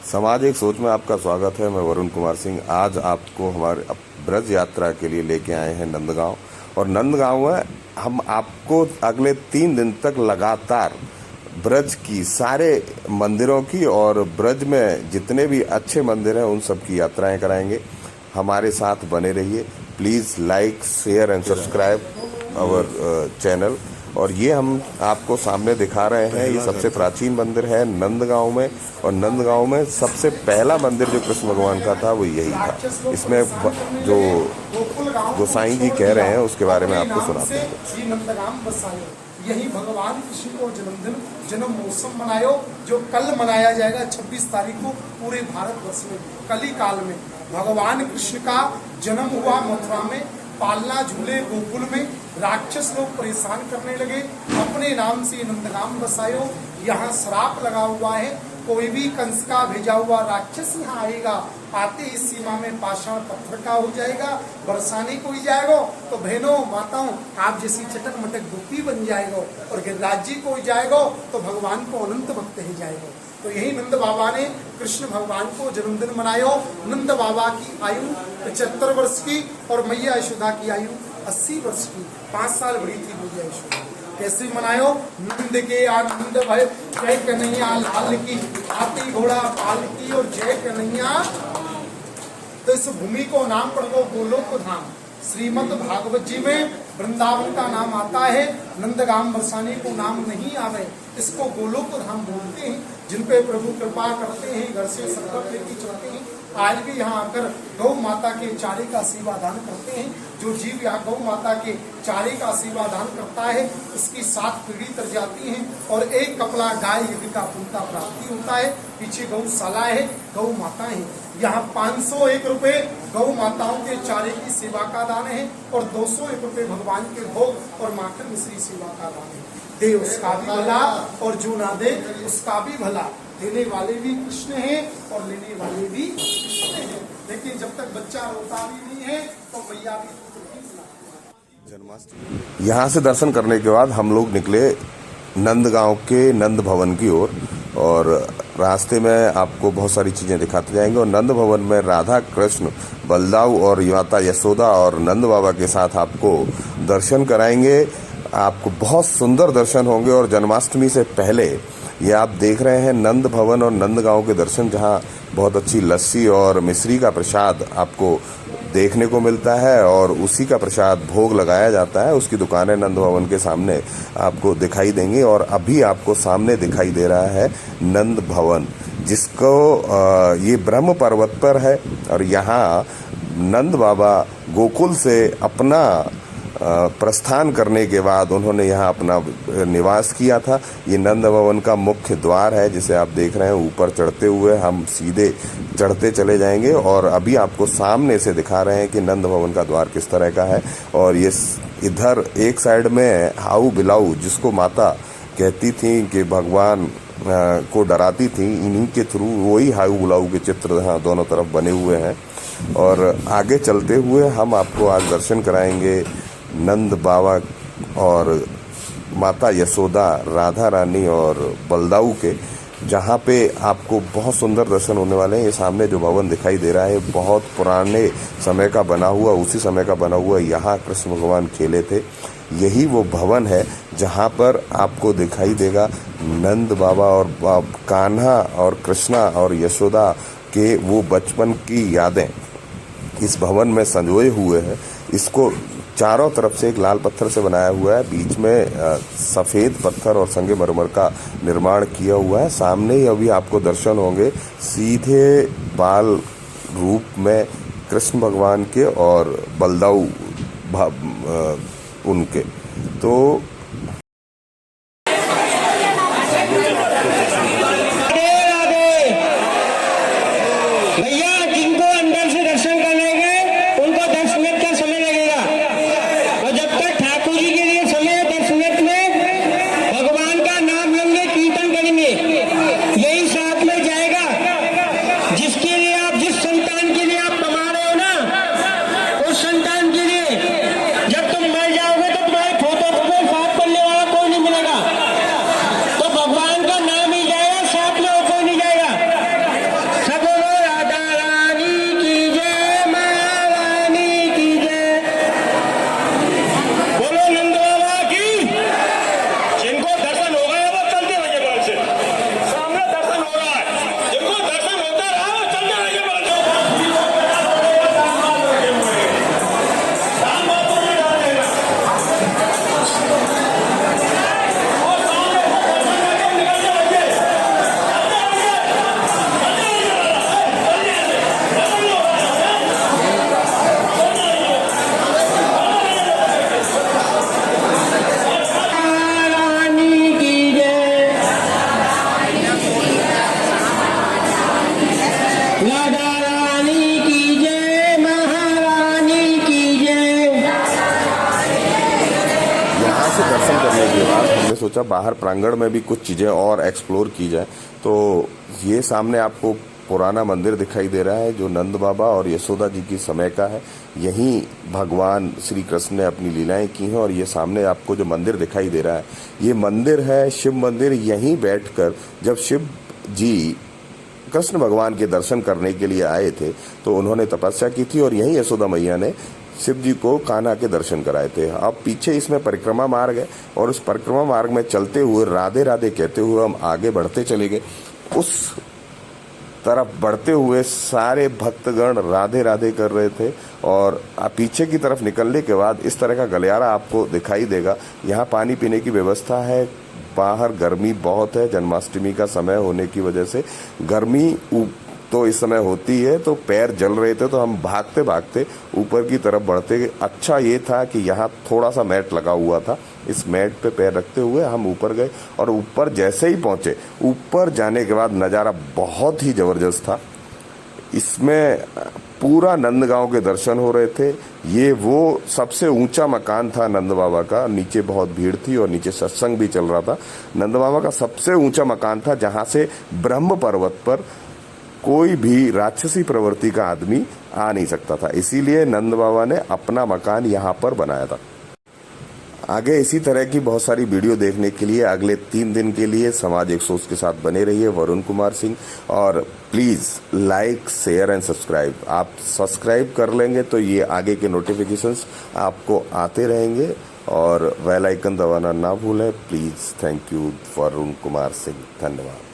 समाज एक सोच में आपका स्वागत है। मैं वरुण कुमार सिंह आज आपको हमारे ब्रज यात्रा के लिए लेके आए हैं नंदगांव। और नंदगांव में हम आपको अगले 3 दिन तक लगातार ब्रज की सारे मंदिरों की और ब्रज में जितने भी अच्छे मंदिर हैं उन सब की यात्राएं कराएंगे। हमारे साथ बने रहिए। Please like, share and subscribe our channel. और ये हम आपको सामने दिखा रहे हैं, ये सबसे प्राचीन मंदिर है नंदगांव में। और नंदगांव में सबसे पहला मंदिर जो कृष्ण भगवान का था वो यही था। इसमें जो गोसाई जी कह रहे हैं उसके बारे में आपको सुनाते हैं। यही भगवान कृष्ण को जन्म महोत्सव मनायो, जो कल मनाया जाएगा 26 तारीख को पूरे भारतवर्ष में। कली काल में भगवान कृष्ण का जन्म हुआ मथुरा में, पालना झूले गोकुल में। राक्षस लोग परेशान करने लगे, अपने नाम से नंदगांव बसायो। यहाँ श्राप लगा हुआ है, कोई भी कंस का भेजा हुआ राक्षस यहाँ आएगा, आते इस सीमा में पाषाण पत्थर का हो जाएगा, बरसाने कोई जाएगा तो बहनों माताओं आप जैसी चटक मटक गोपी बन जाएगा, और गिरिराज जी कोई जाएगा तो भगवान को अनंत भक्त ही जाएगा। तो यही नंद बाबा ने कृष्ण भगवान को जन्मदिन मनायो। नंद बाबा की आयु 75 वर्ष की और मैया यशोदा की आयु 80 वर्ष की। 5 साल बड़ी थी मैया यशोदा। कैसे मनायो? नंद के आनंद भय जय कन्हैया लाल की, हाथी घोड़ा पाल की और जय कन्हैया। तो इस भूमि को नाम पड़ गो गोलोक धाम। श्रीमद् भागवत जी में वृंदावन का नाम आता है, नंदगांव बरसाने को नाम नहीं आवे। इसको गोलोक धाम बोलते हैं। जिन पे प्रभु कृपा करते हैं, घर से संकल्प लेके चलते हैं, आज भी यहाँ आकर गौ माता के चारे का सेवा दान करते हैं। जो जीव यहाँ गौ माता के चारे का सेवा दान करता है उसकी 7 पीढ़ी तर जाती हैं और 1 कपड़ा गाय यज्ञ का पुण्य का प्राप्ति होता है। पीछे गौशाला है, गौ माता है। यहाँ 501 रुपए गौ माताओं के चारे की सेवा का दान है और 201 रुपए भगवान के भोग और माखन मिश्री सेवा का दान है। दे उसका भी भला और जो ना दे उसका भी भला। देने वाले भी कृष्ण हैं और लेने वाले भी कृष्ण हैं। लेकिन जब तक बच्चा रोता भी नहीं है तो मैया भी जन्माष्टमी। यहाँ से दर्शन करने के बाद हम लोग निकले नंदगांव के नंद भवन की ओर। और रास्ते में आपको बहुत सारी चीज़ें दिखाते जाएंगे। और नंद भवन में राधा कृष्ण, बलदाऊ और माता यशोदा और नंद बाबा के साथ आपको दर्शन कराएंगे। आपको बहुत सुंदर दर्शन होंगे। और जन्माष्टमी से पहले ये आप देख रहे हैं नंद भवन और नंदगांव के दर्शन, जहां बहुत अच्छी लस्सी और मिश्री का प्रसाद आपको देखने को मिलता है और उसी का प्रसाद भोग लगाया जाता है। उसकी दुकानें नंद भवन के सामने आपको दिखाई देंगी। और अभी आपको सामने दिखाई दे रहा है नंद भवन, जिसको ये ब्रह्म पर्वत पर है। और यहाँ नंद बाबा गोकुल से अपना प्रस्थान करने के बाद उन्होंने यहाँ अपना निवास किया था। ये नंद भवन का मुख्य द्वार है जिसे आप देख रहे हैं। ऊपर चढ़ते हुए हम सीधे चढ़ते चले जाएंगे और अभी आपको सामने से दिखा रहे हैं कि नंद भवन का द्वार किस तरह का है। और ये इधर एक साइड में हाउ बिलाऊ, जिसको माता कहती थी कि भगवान को डराती थी, इन्हीं के थ्रू वही हाउ बिलाऊ के चित्र यहाँ दोनों तरफ बने हुए हैं। और आगे चलते हुए हम आपको आज दर्शन कराएंगे नंद बाबा और माता यशोदा, राधा रानी और बलदाऊ के, जहाँ पे आपको बहुत सुंदर दर्शन होने वाले हैं। ये सामने जो भवन दिखाई दे रहा है बहुत पुराने समय का बना हुआ, उसी समय का बना हुआ यहाँ कृष्ण भगवान खेले थे। यही वो भवन है जहाँ पर आपको दिखाई देगा नंद बाबा और कान्हा और कृष्णा और यशोदा के वो बचपन की यादें इस भवन में संजोए हुए हैं। इसको चारों तरफ से एक लाल पत्थर से बनाया हुआ है, बीच में सफ़ेद पत्थर और संगमरमर का निर्माण किया हुआ है। सामने ही अभी आपको दर्शन होंगे सीधे बाल रूप में कृष्ण भगवान के और बलदाऊ उनके। तो जब तुम मर जाओगे तो तुम्हारे फोटो राधा रानी की जय, महारानी की जय। यहाँ से दर्शन करने के बाद हमने सोचा बाहर प्रांगण में भी कुछ चीज़ें और एक्सप्लोर की जाए। तो ये सामने आपको पुराना मंदिर दिखाई दे रहा है जो नंद बाबा और यशोदा जी की समय का है। यहीं भगवान श्री कृष्ण ने अपनी लीलाएं की हैं। और ये सामने आपको जो मंदिर दिखाई दे रहा है ये मंदिर है शिव मंदिर। यहीं बैठकर जब शिव जी कृष्ण भगवान के दर्शन करने के लिए आए थे तो उन्होंने तपस्या की थी और यहीं यशोदा मैया ने शिव जी को कान्हा के दर्शन कराए थे। अब पीछे इसमें परिक्रमा मार्ग है और उस परिक्रमा मार्ग में चलते हुए राधे राधे कहते हुए हम आगे बढ़ते चले गए। उस तरफ बढ़ते हुए सारे भक्तगण राधे राधे कर रहे थे और पीछे की तरफ निकलने के बाद इस तरह का गलियारा आपको दिखाई देगा। यहाँ पानी पीने की व्यवस्था है। बाहर गर्मी बहुत है, जन्माष्टमी का समय होने की वजह से गर्मी तो इस समय होती है, तो पैर जल रहे थे तो हम भागते भागते ऊपर की तरफ बढ़ते गए। अच्छा ये था कि यहाँ थोड़ा सा मैट लगा हुआ था, इस मैट पे पैर रखते हुए हम ऊपर गए और ऊपर जैसे ही पहुंचे, ऊपर जाने के बाद नज़ारा बहुत ही ज़बरदस्त था। इसमें पूरा नंदगांव के दर्शन हो रहे थे। ये वो सबसे ऊंचा मकान था नंद बाबा का। नीचे बहुत भीड़ थी और नीचे सत्संग भी चल रहा था। नंद बाबा का सबसे ऊंचा मकान था जहाँ से ब्रह्म पर्वत पर कोई भी राक्षसी प्रवृत्ति का आदमी आ नहीं सकता था। इसीलिए नंद बाबा ने अपना मकान यहाँ पर बनाया था। आगे इसी तरह की बहुत सारी वीडियो देखने के लिए अगले 3 दिन के लिए समाज एक सोच के साथ बने रहिए। वरुण कुमार सिंह। और please like share and subscribe. आप सब्सक्राइब कर लेंगे तो ये आगे के नोटिफिकेशंस आपको आते रहेंगे और बेल आइकन दबाना ना भूलें please. Thank you. Varun Kumar Singh. धन्यवाद।